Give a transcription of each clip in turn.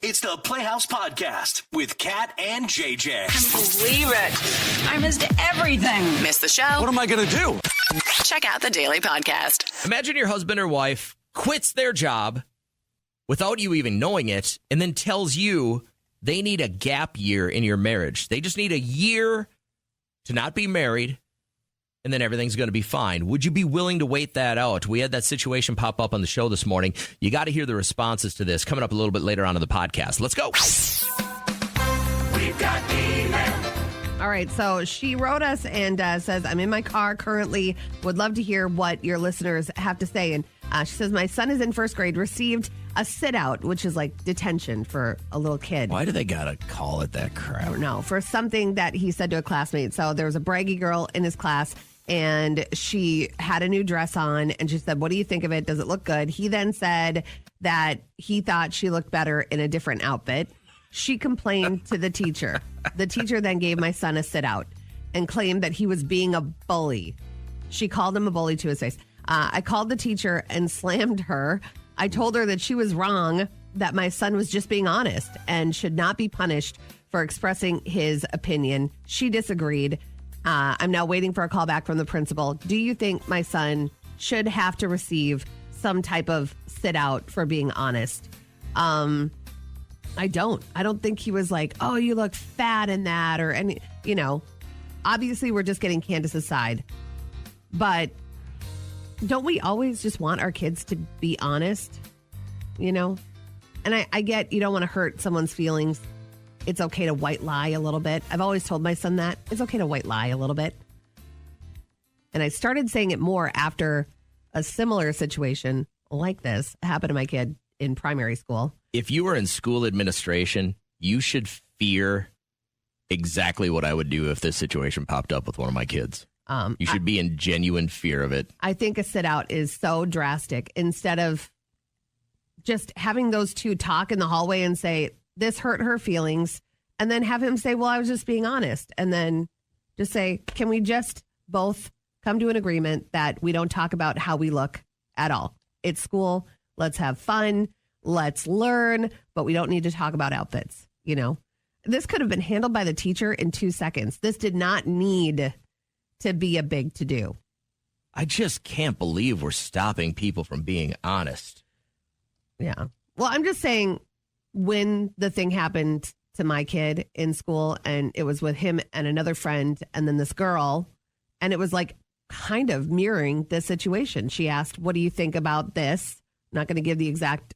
It's the Playhouse Podcast with Kat and JJ. Can't believe it. I missed everything. Missed the show? What am I going to do? Check out the Daily Podcast. Imagine your husband or wife quits their job without you even knowing it and then tells you they need a gap year in your marriage. They just need a year to not be married, and then everything's going to be fine. Would you be willing to wait that out? We had that situation pop up on the show this morning. You got to hear the responses to this coming up a little bit later on in the podcast. Let's go. We've got email. All right, so she wrote us and says, I'm in my car currently. Would love to hear what your listeners have to say. And she says, my son is in first grade, received a sit-out, which is like detention for a little kid. Why do they got to call it that crap? I don't know, for something that he said to a classmate. So there was a braggy girl in his class, and she had a new dress on, and she said, what do you think of it? Does it look good? He then said that he thought she looked better in a different outfit. She complained to the teacher. The teacher then gave my son a sit-out and claimed that he was being a bully. She called him a bully to his face. I called the teacher and slammed her. I told her that she was wrong, that my son was just being honest and should not be punished for expressing his opinion. She disagreed. I'm now waiting for a call back from the principal. Do you think my son should have to receive some type of sit-out for being honest? I don't think he was like, oh, you look fat in that or any, obviously we're just getting Candace's side. But don't we always just want our kids to be honest? And I get you don't want to hurt someone's feelings. It's okay to white lie a little bit. I've always told my son that. It's okay to white lie a little bit. And I started saying it more after a similar situation like this happened to my kid in primary school. If you were in school administration, you should fear exactly what I would do if this situation popped up with one of my kids. You should be in genuine fear of it. I think a sit-out is so drastic. Instead of just having those two talk in the hallway and say, this hurt her feelings, and then have him say, well, I was just being honest. And then just say, can we just both come to an agreement that we don't talk about how we look at all? It's school. Let's have fun. Let's learn, but we don't need to talk about outfits. This could have been handled by the teacher in 2 seconds. This did not need to be a big to-do. I just can't believe we're stopping people from being honest. Yeah. Well, I'm just saying when the thing happened to my kid in school and it was with him and another friend and then this girl, and it was like kind of mirroring the situation. She asked, what do you think about this? I'm not going to give the exact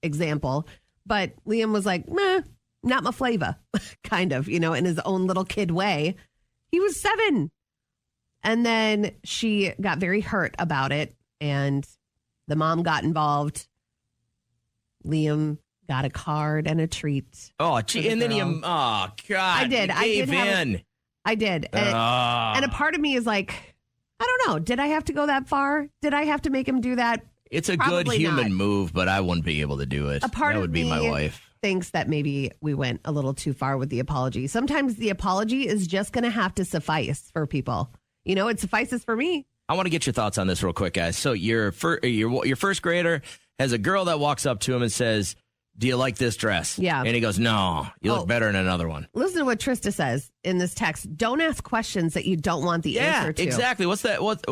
example, but Liam was like, meh, not my flavor, kind of, in his own little kid way. He was 7. And then she got very hurt about it, and the mom got involved. Liam got a card and a treat. Oh, gee, and then oh, God. I did. I gave in. I did. And a part of me is like, I don't know. Did I have to go that far? Did I have to make him do that? It's a Probably good human not. move, but I wouldn't be able to do it. A part that of would be me my wife. Thinks that maybe we went a little too far with the apology. Sometimes the apology is just going to have to suffice for people. It suffices for me. I want to get your thoughts on this real quick, guys. So your first grader has a girl that walks up to him and says, do you like this dress? Yeah. And he goes, no, you look better in another one. Listen to what Trista says in this text. Don't ask questions that you don't want the answer to. Exactly. What's that? What's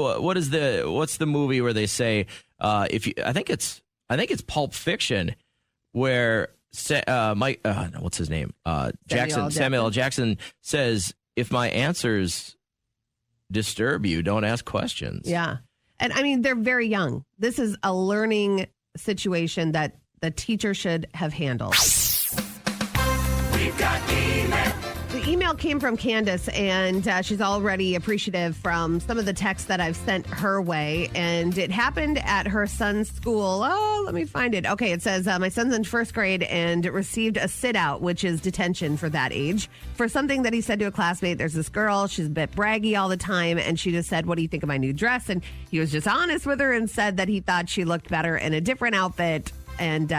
the movie where they say I think it's Pulp Fiction where what's his name? Samuel L. Jackson says, if my answers disturb you, don't ask questions. Yeah. And I mean, they're very young. This is a learning situation that the teacher should have handled. We've got email. The email came from Candace, and she's already appreciative from some of the texts that I've sent her way. And it happened at her son's school. Oh, let me find it. Okay, it says, my son's in first grade and received a sit-out, which is detention for that age, for something that he said to a classmate. There's this girl, she's a bit braggy all the time, and she just said, what do you think of my new dress? And he was just honest with her and said that he thought she looked better in a different outfit. And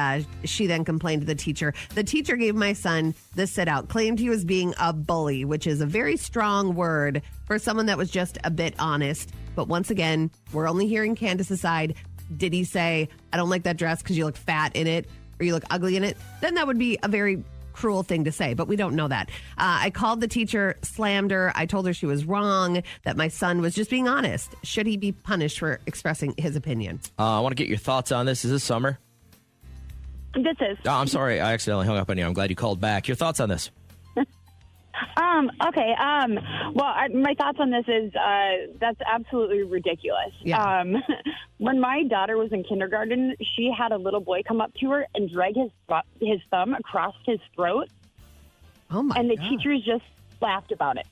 she then complained to the teacher. The teacher gave my son the sit-out, claimed he was being a bully, which is a very strong word for someone that was just a bit honest. But once again, we're only hearing Candace's side. Did he say, I don't like that dress because you look fat in it? or you look ugly in it, then that would be a very cruel thing to say, but we don't know that. I called the teacher, slammed her. I told her she was wrong, that my son was just being honest. Should he be punished for expressing his opinion? I want to get your thoughts on this. Is this Summer? This is. Oh, I'm sorry. I accidentally hung up on you. I'm glad you called back. Your thoughts on this? Okay. My thoughts on this is that's absolutely ridiculous. Yeah. When my daughter was in kindergarten, she had a little boy come up to her and drag his thumb across his throat, Oh my and the God. teachers just laughed about it.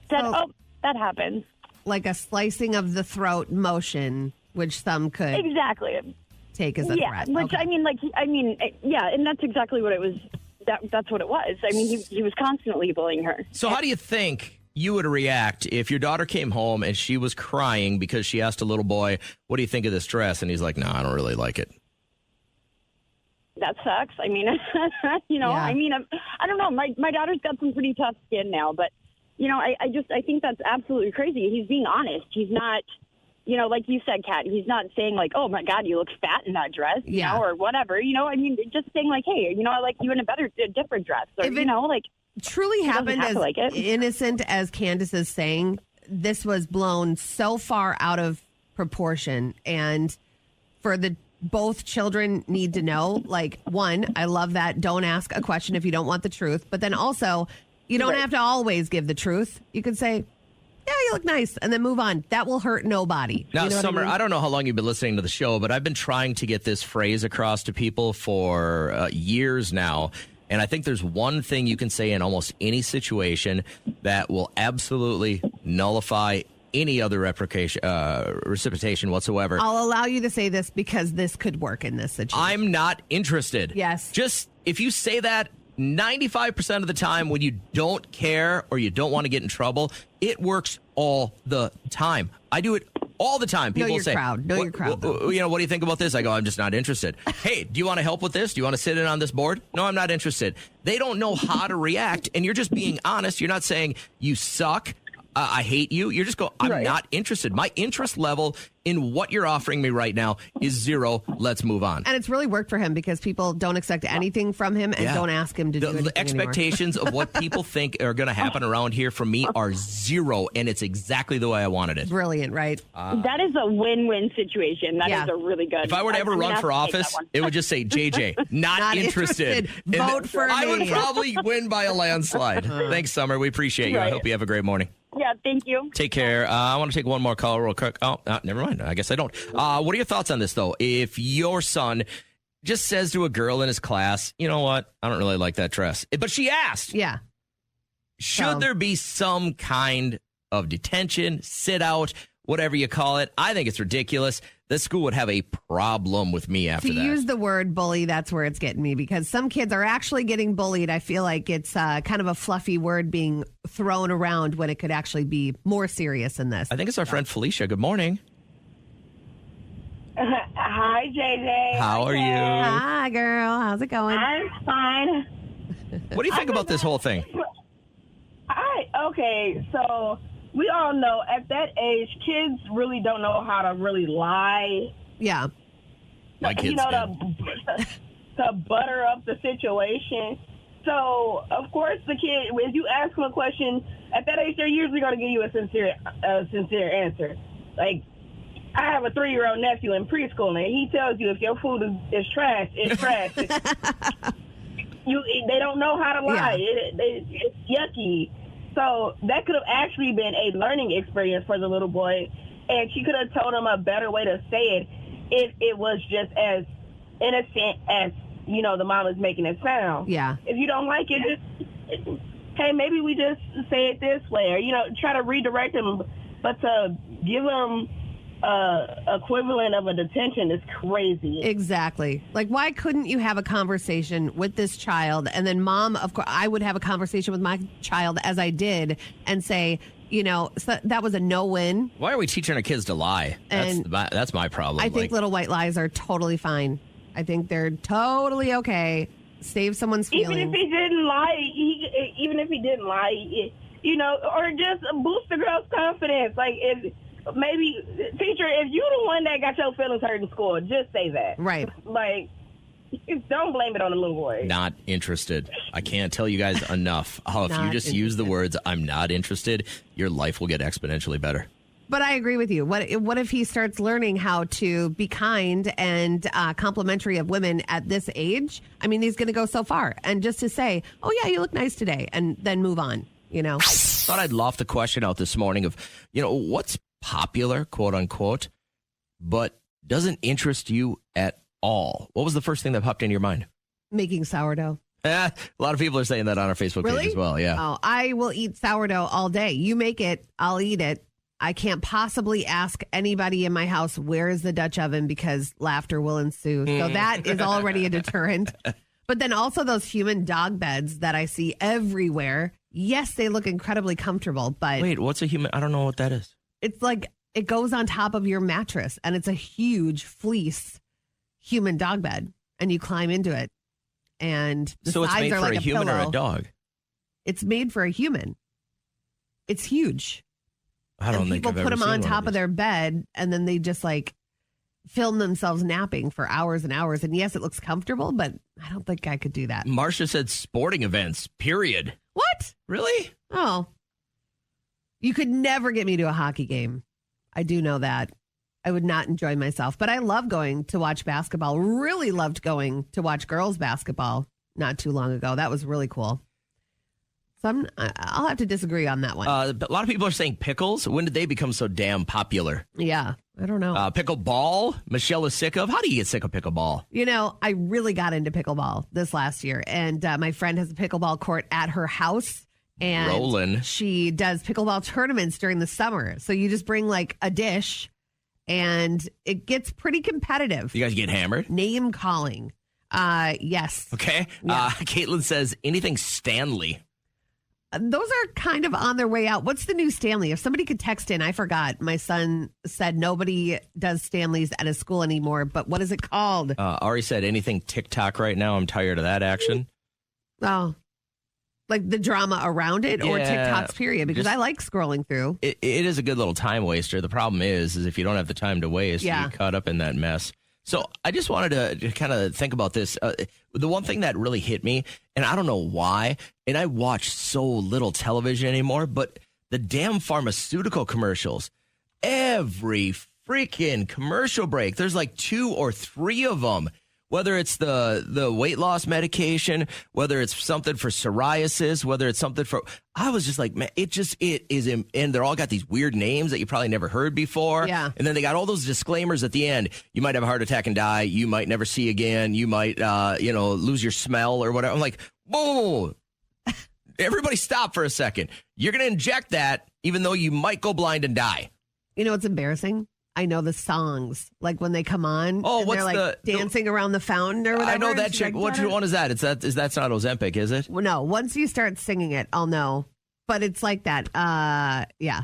Said, So- "Oh, that happens." Like a slicing of the throat motion, which some could Exactly. take as a Yeah. threat. Which Okay. yeah, and that's exactly what it was. That's what it was. I mean, he was constantly bullying her. So how do you think you would react if your daughter came home and she was crying because she asked a little boy, what do you think of this dress? And he's like, no, I don't really like it. That sucks. I mean, Yeah. I don't know. My daughter's got some pretty tough skin now, but I think that's absolutely crazy. He's being honest. He's not, like you said, Kat, he's not saying like, oh my God, you look fat in that dress, Yeah. or whatever, just saying like, hey, I like you in a different dress, or, If it- truly doesn't happened have as to like it. innocent as Candace is saying, this was blown so far out of proportion. And for both children need to know, like, one, I love that. Don't ask a question if you don't want the truth. But then also, you don't Right. have to always give the truth. You could say, yeah, you look nice, and then move on. That will hurt nobody. Now, You know what Summer, I mean? I don't know how long you've been listening to the show, but I've been trying to get this phrase across to people for years now. And I think there's one thing you can say in almost any situation that will absolutely nullify any other reciprocation whatsoever. I'll allow you to say this because this could work in this situation. I'm not interested. Yes. Just if you say that 95% of the time when you don't care or you don't want to get in trouble, it works all the time. I do it all the time. People your say, crowd. Know your crowd, though. What do you think about this? I go, I'm just not interested. Hey, do you want to help with this? Do you want to sit in on this board? No, I'm not interested. They don't know how to react, and you're just being honest. You're not saying you suck. I hate you. You're just going, I'm Right. not interested. My interest level in what you're offering me right now is zero. Let's move on. And it's really worked for him because people don't expect anything from him and Yeah. don't ask him to do anything The expectations of what people think are going to happen around here from me are zero, and it's exactly the way I wanted it. Brilliant, right? that is a win-win situation. That is Yeah. a really good. If I were to ever I'm run gonna for have to take office, that one. it would just say JJ, not, Not interested. interested. And Vote for I would me. probably win by a landslide. Thanks, Summer. We appreciate you. I Right. hope you have a great morning. Yeah, thank you. Take care. I want to take one more call real quick. Oh, never mind. I guess I don't. What are your thoughts on this, though? If your son just says to a girl in his class, you know what? I don't really like that dress. But she asked. Yeah. Should there be some kind of detention, sit out, whatever you call it? I think it's ridiculous. This school would have a problem with me after To that. use the word bully, that's where it's getting me because some kids are actually getting bullied. I feel like it's kind of a fluffy word being thrown around when it could actually be more serious than this. I think it's our friend Felicia. Good morning. Hi, JJ. How are you? Hi, girl. How's it going? I'm fine. What do you think about this whole thing? Okay, so we all know at that age, kids really don't know how to really lie. Yeah. My kids to butter up the situation. So, of course, the kid, if you ask them a question, at that age, they're usually going to give you a sincere answer. Like, I have a 3-year-old nephew in preschool, and he tells you if your food is trash, it's trash. They don't know how to lie. Yeah. It's yucky. So that could have actually been a learning experience for the little boy, and she could have told him a better way to say it if it was just as innocent as, the mom is making it sound. Yeah. If you don't like it, just, hey, maybe we just say it this way, or, try to redirect him. But to give him equivalent of a detention is crazy. Exactly. Like, why couldn't you have a conversation with this child? And then mom, of course, I would have a conversation with my child as I did and say, so that was a no-win. Why are we teaching our kids to lie? And That's my problem. I think little white lies are totally fine. I think they're totally okay. Save someone's feelings. Even if he didn't lie, or just boost the girl's confidence. Like, maybe, teacher, if you're the one that got your feelings hurt in school, just say that. Right. Like, Don't blame it on the little boy. Not interested. I can't tell you guys enough how if you Not just use the interested. words, I'm not interested, your life will get exponentially better. But I agree with you. What if he starts learning how to be kind and complimentary of women at this age? I mean, he's going to go so far. And just to say, oh, yeah, you look nice today, and then move on, you know? Thought I'd loft the question out this morning of, what's popular, quote unquote, but doesn't interest you at all? What was the first thing that popped into your mind? Making sourdough. A lot of people are saying that on our Facebook Really? page as well. Yeah. Oh, I will eat sourdough all day. You make it, I'll eat it. I can't possibly ask anybody in my house, where is the Dutch oven, because laughter will ensue. So that is already a deterrent. But then also those human dog beds that I see everywhere. Yes, they look incredibly comfortable, but Wait, what's a human? I don't know what that is. it's like it goes on top of your mattress and it's a huge fleece human dog bed and you climb into it. And the So it's sides made are for like a human or pillow. a dog? It's made for a human. It's huge. I don't and think people I've put ever them seen on one top of these. their bed and then they just like film themselves napping for hours and hours. And yes, it looks comfortable, but I don't think I could do that. Marcia said sporting events, period. What? Really? Oh, you could never get me to a hockey game. I do know that. I would not enjoy myself, but I love going to watch basketball. Really loved going to watch girls basketball not too long ago. That was really cool. So I'll have to disagree on that one. But a lot of people are saying pickles. When did they become so damn popular? Yeah, I don't know. Pickleball, Michelle is sick of. How do you get sick of pickleball? You know, I really got into pickleball this last year, and my friend has a pickleball court at her house. And Rollin'. she does pickleball tournaments during the summer. So you just bring like a dish, and it gets pretty competitive. You guys get hammered? Name calling. Yes. Okay. Yeah. Caitlin says anything Stanley. Those are kind of on their way out. What's the new Stanley? If somebody could text in, I forgot. My son said nobody does Stanleys at his school anymore, but what is it called? Ari said anything TikTok right now. I'm tired of that action. Oh, like the drama around it or Yeah, TikToks, period, because just- I like scrolling through. It is a good little time waster. The problem is if you don't have the time to waste, Yeah. you get caught up in that mess. So I just wanted to kind of think about this. The one thing that really hit me, and I don't know why, and I watch so little television anymore, but the damn pharmaceutical commercials, every freaking commercial break, there's like 2 or 3 of them. Whether it's the weight loss medication, whether it's something for psoriasis, whether it's something for, I was just like, man, it is, and they're all got these weird names that you probably never heard before. Yeah. And then they got all those disclaimers at the end. You might have a heart attack and die. You might never see again. You might, lose your smell or whatever. I'm like, whoa, everybody stop for a second. You're going to inject that even though you might go blind and die. You know what's embarrassing? I know the songs, like when they come on. Oh, and what's they're like the- dancing around the fountain or whatever. I know that It's chick. like, Which one is that? That's not Ozempic, is it? Well, no, once you start singing it, I'll know. But it's like that. Yeah,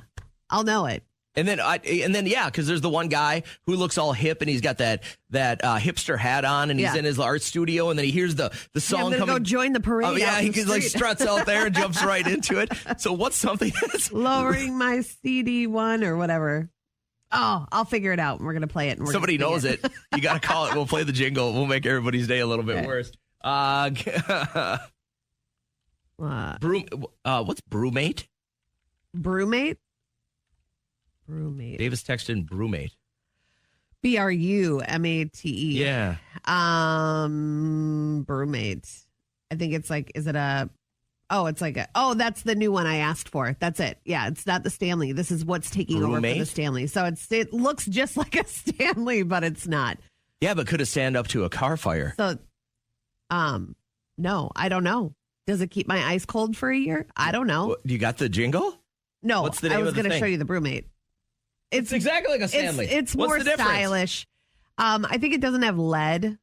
I'll know it. And then because there's the one guy who looks all hip and he's got that hipster hat on and he's Yeah. in his art studio and then he hears the Yeah, song I'm gonna coming. go join the parade. Oh yeah, out he in the like street. struts out there and jumps right into it. So what's something that's Lowering my CD one or whatever. Oh, I'll figure it out. We're gonna play it. And we're somebody gonna knows sing it. You got to call it. We'll play the jingle. We'll make everybody's day a little bit Okay. worse. What's Brewmate? Brewmate? Brewmate. Davis texted in Brewmate. Brumate. Yeah. Brewmate. I think it's like, is it a, that's the new one I asked for. That's it. Yeah, it's not the Stanley. This is what's taking over for the Brewmate? Stanley. So it looks just like a Stanley, but it's not. Yeah, but could it stand up to a car fire? So, no, I don't know. Does it keep my ice cold for a year? I don't know. You got the jingle? No, What's the name I was of the going to thing? show you the Brewmate. It's exactly like a Stanley. It's What's more the difference? stylish. I think it doesn't have lead.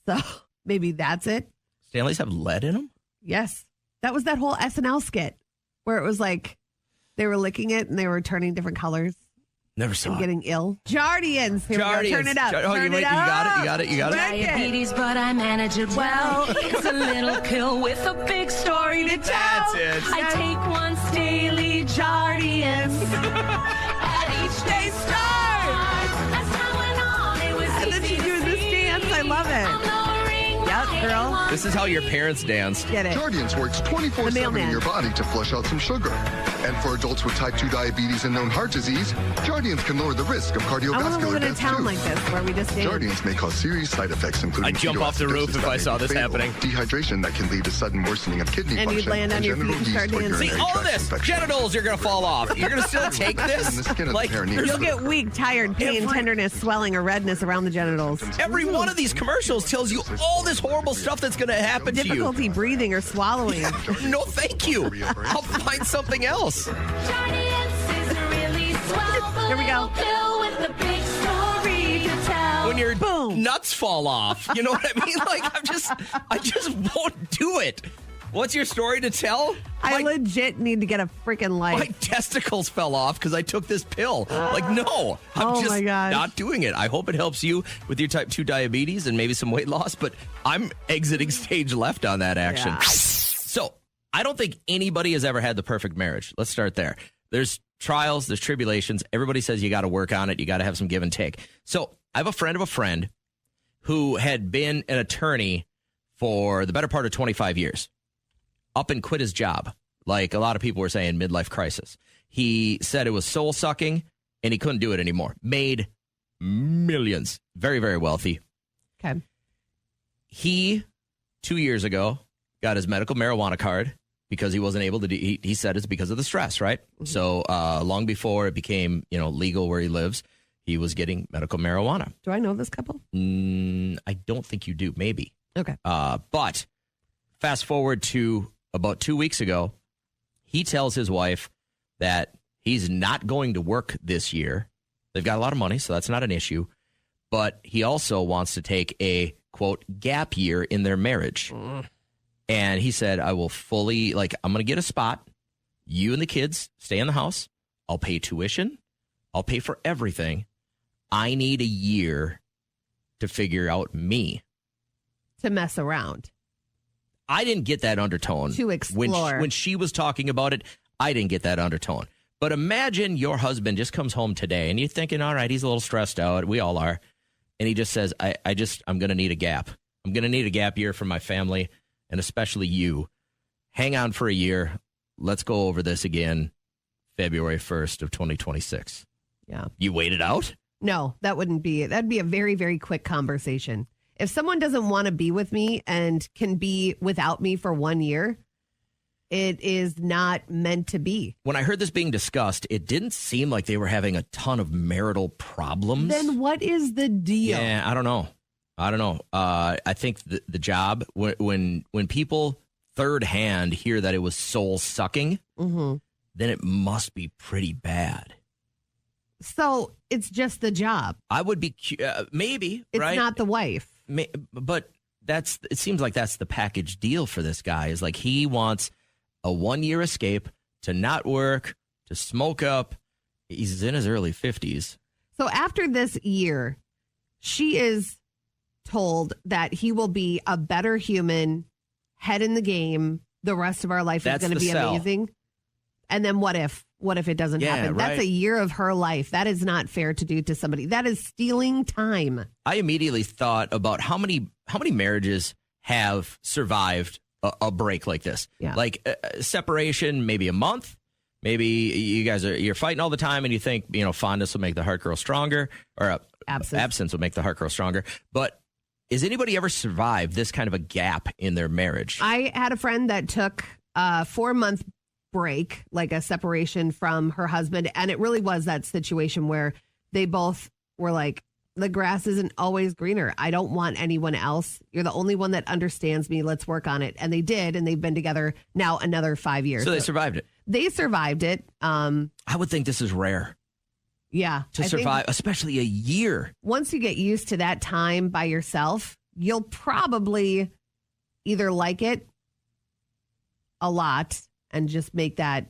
So maybe that's it. Stanleys have lead in them? Yes. That was that whole SNL skit where it was like they were licking it and they were turning different colors Never saw and it. getting ill. Jardians. Here we go. Jardians. Turn it up. Oh, Turn you it got it. You got it. Break it. Diabetes, but I manage it well. It's a little pill with a big story to tell. That's it. I take once daily Jardians. At each day start. That's how went on. It was And then she easy doing to this see. dance. I love it. I'm lowering Yeah, girl. This is how your parents danced. Get it. Jardiance works 24/7 mailman. in your body to flush out some sugar. And for adults with type 2 diabetes and known heart disease, Jardiance can lower the risk of I want to cardiovascular live in a death town too. like this where we just dance. Jardiance may cause serious side effects, including I'd jump off the roof if I saw this happening. Dehydration that can lead to sudden worsening of kidney And function. you'd land on your genital feet and start yeast or dancing. See, urinary all of tract this, infection. genitals are going to fall off. You're going to still take And the this? skin of Like, the perineum. You'll get weak, tired, pain, Every- tenderness, swelling, or redness around the genitals. every one of these commercials tells you all this horrible stuff that's going to happen to you. Difficulty breathing or swallowing. No, thank you. I'll find something else. Here we go. When your Boom. nuts fall off. You know what I mean? Like, I just won't do it. What's your story to tell? I My- legit need to get a freaking life. My testicles fell off because I took this pill. Like, no, I'm Oh just my gosh. not doing it. I hope it helps you with your type 2 diabetes and maybe some weight loss, but I'm exiting stage left on that action. Yeah. So I don't think anybody has ever had the perfect marriage. Let's start there. There's trials, there's tribulations. Everybody says you got to work on it. You got to have some give and take. So I have a friend of a friend who had been an attorney for the better part of 25 years. Up and quit his job. Like a lot of people were saying, midlife crisis. He said it was soul sucking and he couldn't do it anymore. Made millions. Very, very wealthy. Okay. He, 2 years ago, got his medical marijuana card because he wasn't able to do, he said it's because of the stress, right? So long before it became, legal where he lives, he was getting medical marijuana. Do I know this couple? I don't think you do. Maybe. Okay. But fast forward to about 2 weeks ago, he tells his wife that he's not going to work this year. They've got a lot of money, so that's not an issue. But he also wants to take a, quote, gap year in their marriage. And he said, I will fully, I'm going to get a spot. You and the kids stay in the house. I'll pay tuition. I'll pay for everything. I need a year to figure out me. To mess around. I didn't get that undertone. To explore. When she was talking about it, I didn't get that undertone. But imagine your husband just comes home today and you're thinking, all right, he's a little stressed out. We all are. And he just says, I'm going to need a gap. I'm going to need a gap year for my family and especially you. Hang on for a year. Let's go over this again February 1st of 2026. Yeah. You wait it out? No, that'd be a very, very quick conversation. If someone doesn't want to be with me and can be without me for 1 year, it is not meant to be. When I heard this being discussed, it didn't seem like they were having a ton of marital problems. Then what is the deal? Yeah, I don't know. I think the job, when people third hand hear that it was soul sucking, then it must be pretty bad. So it's just the job. I would be maybe It's right, not the wife. but it seems like that's the package deal for this guy. Is like he wants a 1 year escape to not work, to smoke up. He's in his early 50s. So after this year, she is told that he will be a better human, head in the game. The rest of our life That's is going to the be sell. amazing. And then what if it doesn't Yeah, happen? right. That's a year of her life. That is not fair to do to somebody. That is stealing time. I immediately thought about how many marriages have survived a break like this. Yeah. Like separation, maybe a month. Maybe you're fighting all the time, and you think fondness will make the heart grow stronger, or absence will make the heart grow stronger. But has anybody ever survived this kind of a gap in their marriage? I had a friend that took a 4-month break, like a separation from her husband. And it really was that situation where they both were like, the grass isn't always greener. I don't want anyone else. You're the only one that understands me. Let's work on it. And they did. And they've been together now another 5 years. So they survived it. They survived it. I would think this is rare Yeah. to I think survive, especially a year. once you get used to that time by yourself, you'll probably either like it a lot and just make that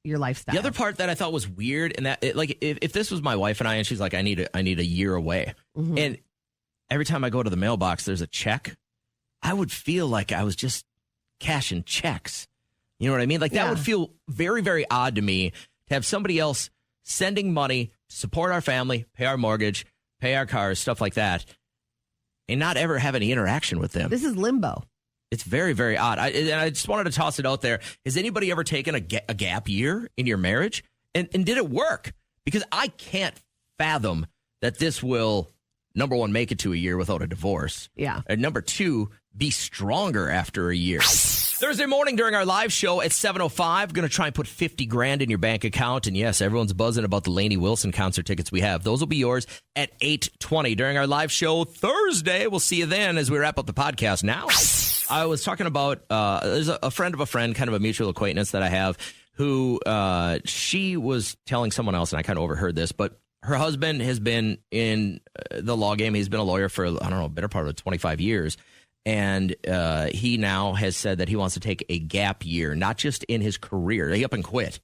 your lifestyle. The other part that I thought was weird, and that if this was my wife and I, and she's like, I need a year away, and every time I go to the mailbox, there's a check, I would feel like I was just cashing checks. You know what I mean? Like that Yeah. would feel very, very odd to me to have somebody else sending money to support our family, pay our mortgage, pay our cars, stuff like that. and not ever have any interaction with them. This is limbo. It's very, very odd. And I just wanted to toss it out there. Has anybody ever taken a gap year in your marriage? And did it work? Because I can't fathom that this will, number one, make it to a year without a divorce. Yeah. And number two, be stronger after a year. Thursday morning during our live show at 7:05, going to try and put $50,000 in your bank account. And yes, everyone's buzzing about the Lainey Wilson concert tickets we have. Those will be yours at 8:20 during our live show Thursday. We'll see you then as we wrap up the podcast now. I was talking about, there's a friend of a friend, kind of a mutual acquaintance that I have, who she was telling someone else, and I kind of overheard this, but her husband has been in the law game. He's been a lawyer for, I don't know, a better part of 25 years. And he now has said that he wants to take a gap year, not just in his career. He up and quit.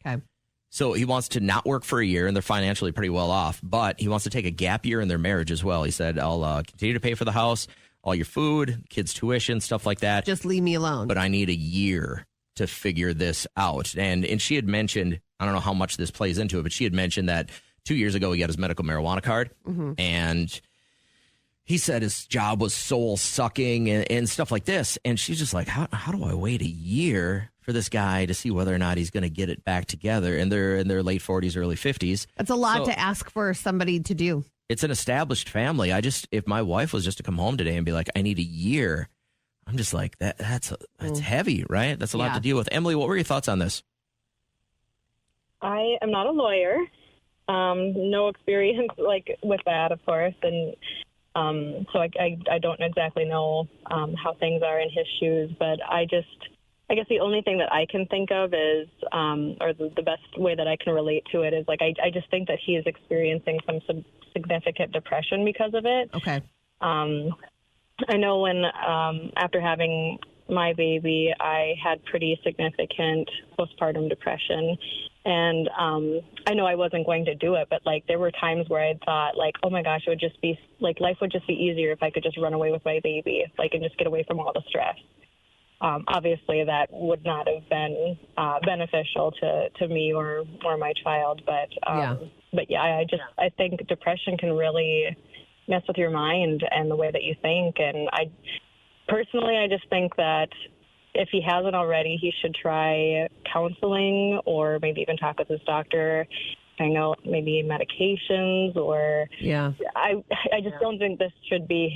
Okay. So he wants to not work for a year, and they're financially pretty well off, but he wants to take a gap year in their marriage as well. He said, I'll continue to pay for the house, all your food, kids' tuition, stuff like that. Just leave me alone. But I need a year to figure this out. And she had mentioned, I don't know how much this plays into it, but she had mentioned that 2 years ago he got his medical marijuana card. Mm-hmm. And he said his job was soul sucking and stuff like this. And she's just like, how do I wait a year for this guy to see whether or not he's going to get it back together? And they're in their late 40s, early 50s. That's a lot to ask for somebody to do. It's an established family. If my wife was just to come home today and be like, I need a year, I'm just like, that's heavy, right? That's a lot to deal with. Emily, what were your thoughts on this? I am not a lawyer. No experience with that, of course. And so I don't exactly know how things are in his shoes, but I guess the only thing that I can think of is, or the best way that I can relate to it is I just think that he is experiencing some significant depression because of it. Okay. I know when after having my baby, I had pretty significant postpartum depression. And I know I wasn't going to do it, but there were times where I thought oh my gosh, it would just be life would just be easier if I could just run away with my baby, and just get away from all the stress. Obviously, that would not have been beneficial to me or my child. But I think depression can really mess with your mind and the way that you think. And I just think that if he hasn't already, he should try counseling or maybe even talk with his doctor. I know maybe medications or I just don't think this should be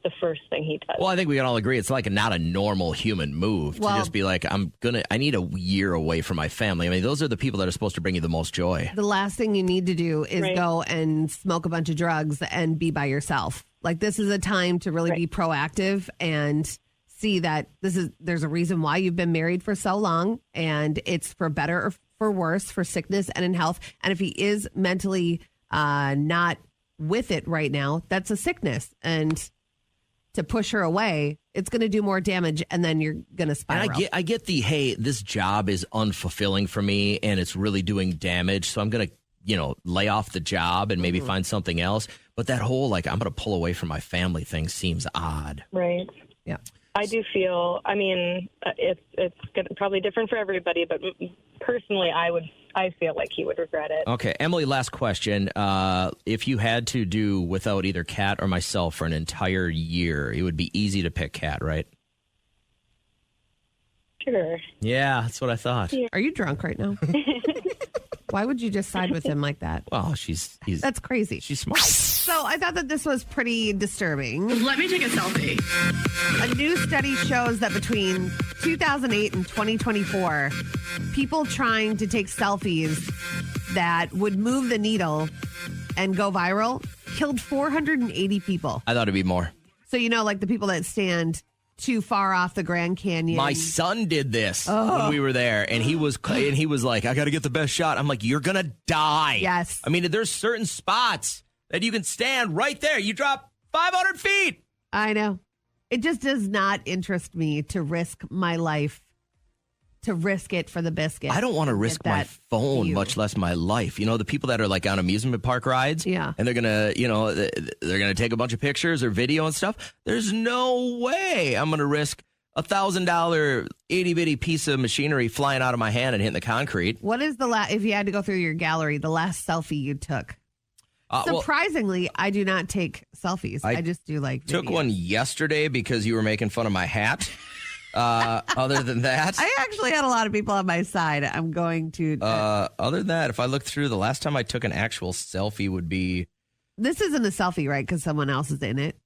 the first thing he does. Well, I think we can all agree it's not a normal human move to just be like, I need a year away from my family. I mean, those are the people that are supposed to bring you the most joy. The last thing you need to do is go and smoke a bunch of drugs and be by yourself. This is a time to really be proactive and see that there's a reason why you've been married for so long, and it's for better or for worse, for sickness and in health. And if he is mentally not with it right now, that's a sickness. And to push her away, it's going to do more damage, and then you're going to spiral. And I get the, hey, this job is unfulfilling for me, and it's really doing damage, so I'm going to, lay off the job and maybe find something else. But that whole, I'm going to pull away from my family thing seems odd. Right. Yeah. I do feel, it's probably different for everybody, but personally, I feel like he would regret it. Okay, Emily, last question. If you had to do without either Kat or myself for an entire year, it would be easy to pick Kat, right? Sure. Yeah, that's what I thought. Are you drunk right now? Why would you just side with him like that? Well, that's crazy. She's smart. So I thought that this was pretty disturbing. Let me take a selfie. A new study shows that between 2008 and 2024, people trying to take selfies that would move the needle and go viral killed 480 people. I thought it'd be more. So, the people that stand too far off the Grand Canyon. My son did this when we were there, and he was like, I got to get the best shot. I'm like, you're going to die. Yes. I mean, there's certain spots that you can stand right there. You drop 500 feet. I know. It just does not interest me to risk my life, to risk it for the biscuit. I don't want to risk my phone, much less my life. The people that are on amusement park rides, and they're going to, they're going to take a bunch of pictures or video and stuff. There's no way I'm going to risk $1,000 itty bitty piece of machinery flying out of my hand and hitting the concrete. What is if you had to go through your gallery, the last selfie you took? Surprisingly, I do not take selfies. I just do took videos. one yesterday because you were making fun of my hat. Other than that, I actually had a lot of people on my side. I'm going to. Other than that, if I look through, the last time I took an actual selfie would be. This isn't a selfie, right? Because someone else is in it.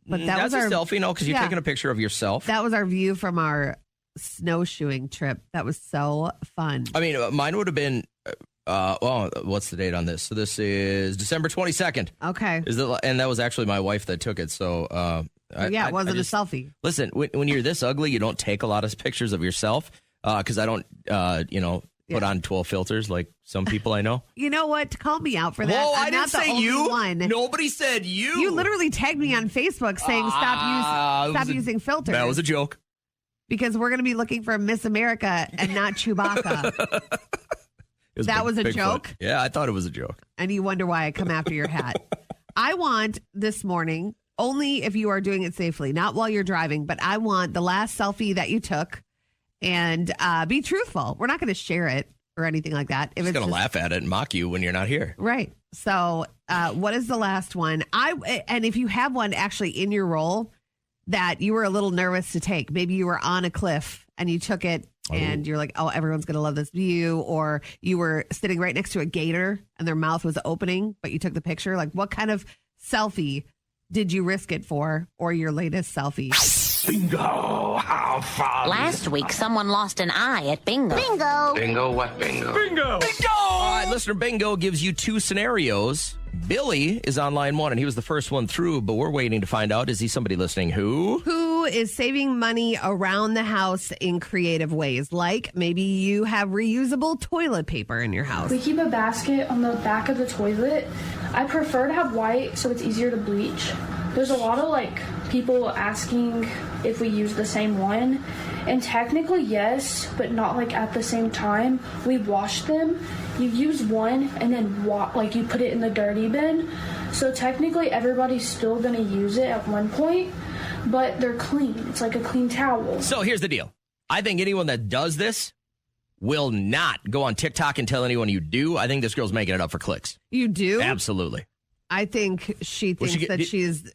But that's a selfie, no? Because you're taking a picture of yourself. That was our view from our snowshoeing trip. That was so fun. I mean, mine would have been. What's the date on this? So this is December 22nd. Okay. And that was actually my wife that took it. So, it wasn't a selfie. Listen, when you're this ugly, you don't take a lot of pictures of yourself. Because I don't, put on 12 filters like some people I know. You know what? Call me out for that. Whoa, I'm I didn't not the say only you. One. Nobody said you. You literally tagged me on Facebook saying stop using filters. That was a joke. Because we're going to be looking for Miss America and not Chewbacca. That was a joke? Yeah, I thought it was a joke. And you wonder why I come after your hat. I want this morning, only if you are doing it safely, not while you're driving, but I want the last selfie that you took and be truthful. We're not going to share it or anything like that. If it's going to laugh at it and mock you when you're not here. Right. So what is the last one? And if you have one actually in your role that you were a little nervous to take, maybe you were on a cliff and you took it and you're like, oh, everyone's going to love this view. Or you were sitting right next to a gator and their mouth was opening, but you took the picture. Like, what kind of selfie did you risk it for, or your latest selfie? Bingo! How fun! Last week, someone lost an eye at bingo. Bingo! Bingo what bingo? Bingo! Bingo! All right, listener bingo gives you two scenarios. Billy is on line one, and he was the first one through, but we're waiting to find out, is he somebody listening who is saving money around the house in creative ways? Like maybe you have reusable toilet paper in your house. We keep a basket on the back of the toilet. I prefer to have white so it's easier to bleach. There's a lot of people asking if we use the same one, and technically yes, but not at the same time. We wash them. You use one and then you put it in the dirty bin. So technically everybody's still gonna use it at one point, but they're clean. It's like a clean towel. So here's the deal. I think anyone that does this will not go on TikTok and tell anyone you do. I think this girl's making it up for clicks. You do? Absolutely. I think she thinks that she's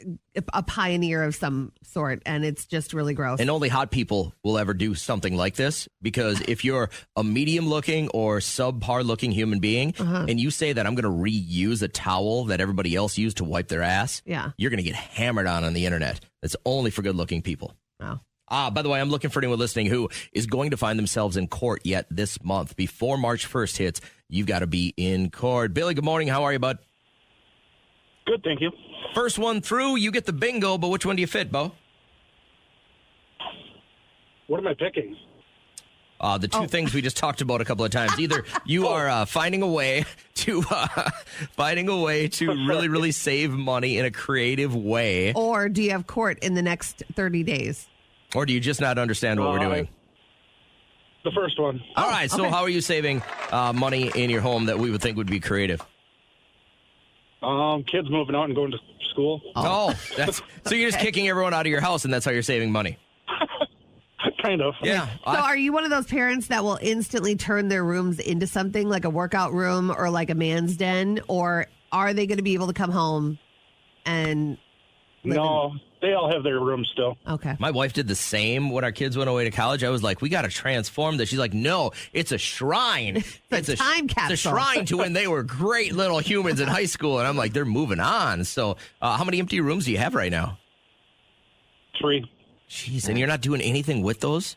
a pioneer of some sort, and it's just really gross. And only hot people will ever do something like this, because if you're a medium-looking or subpar-looking human being, and you say that I'm going to reuse a towel that everybody else used to wipe their ass, you're going to get hammered on the internet. That's only for good-looking people. Wow. By the way, I'm looking for anyone listening who is going to find themselves in court yet this month. Before March 1st hits, you've got to be in court. Billy, good morning. How are you, bud? Good, thank you. First one through, you get the bingo, but which one do you fit, Bo? What am I picking? The two things we just talked about a couple of times. Either you are finding a way to really, really save money in a creative way. Or do you have court in the next 30 days? Or do you just not understand what we're doing? The first one. All right, so how are you saving money in your home that we would think would be creative? Kids moving out and going to school. Oh, so you're just kicking everyone out of your house, and that's how you're saving money. Kind of. Yeah. So are you one of those parents that will instantly turn their rooms into something like a workout room or like a man's den? Or are they going to be able to come home and No, they all have their rooms still. Okay. My wife did the same when our kids went away to college. I was like, we got to transform this. She's like, no, it's a shrine. It's a time capsule. It's a shrine to when they were great little humans in high school. And I'm like, they're moving on. So how many empty rooms do you have right now? 3. Jeez, and you're not doing anything with those?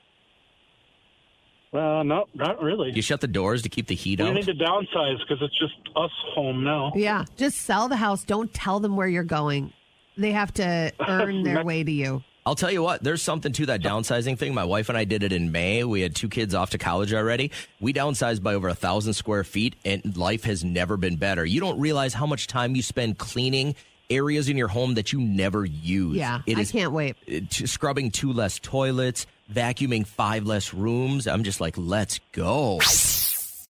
No, not really. You shut the doors to keep the heat We out? need to downsize because it's just us home now. Yeah. Just sell the house. Don't tell them where you're going. They have to earn their way to you. I'll tell you what, there's something to that downsizing thing. My wife and I did it in May. We had 2 kids off to college already. We downsized by over 1,000 square feet, and life has never been better. You don't realize how much time you spend cleaning areas in your home that you never use. Yeah, I can't wait. Scrubbing 2 less toilets, vacuuming 5 less rooms. I'm just like, let's go.